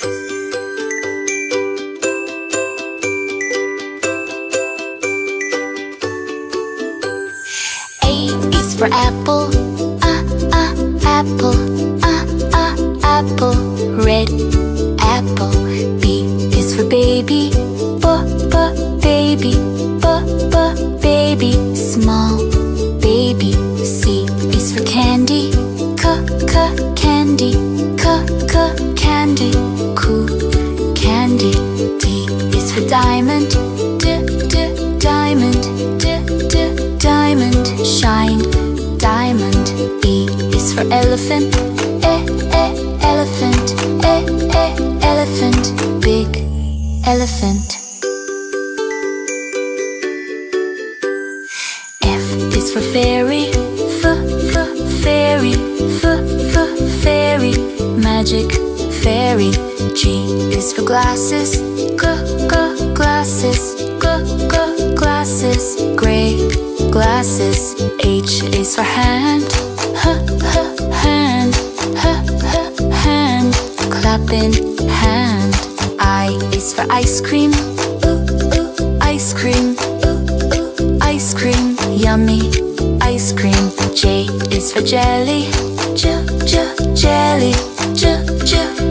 A is for apple, apple, apple, red apple. B is for baby, baby, baby, small baby. C is for candy, candy, candy, cool candy. D is for diamond, diamond, diamond, shine diamond. E is for elephant, elephant, elephant, big elephant. F is for fairy, fairy, fairy, magic fairy. G is for glasses, glasses, glasses, gray glasses. H is for hand, hand, hand, clapping hand. I is for ice cream, ice cream, ice cream, yummy ice cream. J is for jelly, jelly,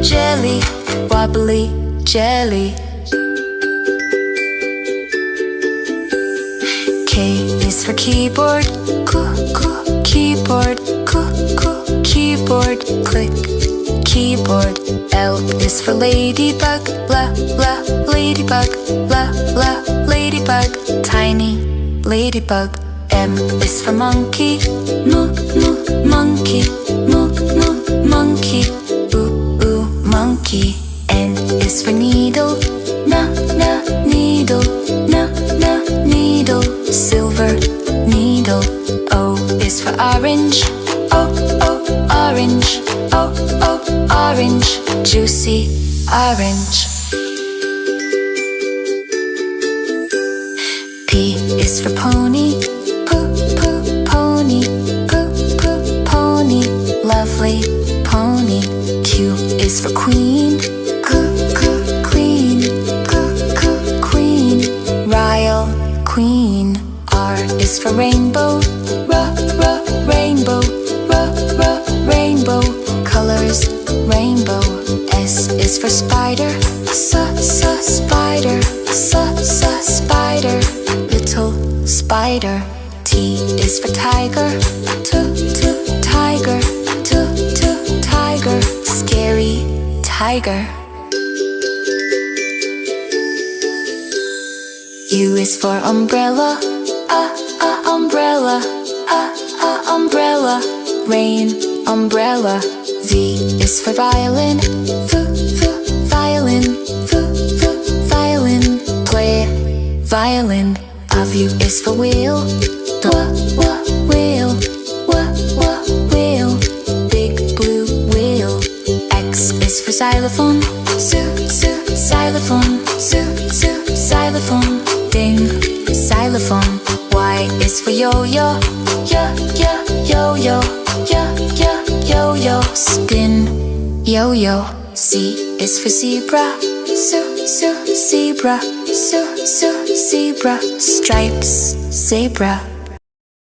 jelly, wobbly jelly. K is for keyboard, keyboard, keyboard, click keyboard. L is for ladybug, ladybug, ladybug, tiny ladybug. M is for monkey, monkey, monkey, monkey. N is for needle, needle, needle, silver needle. O is for orange, orange, orange, juicy orange. P is for pony, pony, pony, lovely pony. Q is for queen, queen, queen, royal queen. R is for rainbow, rainbow, rainbow, colors rainbow. S is for spider, spider, spider, little spider. T is for tiger, tiger, tiger, scary tiger. U is for umbrella, umbrella, umbrella, rain umbrella. V is for violin, violin, violin, play violin. W is for wheel, wheel, wheel, big blue wheel. X is for xylophone, xylophone, xylophone, ding, xylophone. Y is for yo-yo, yo-yo, yo-yo, spin, yo-yo. Z is for zebra, zebra, zebra, stripes, zebra.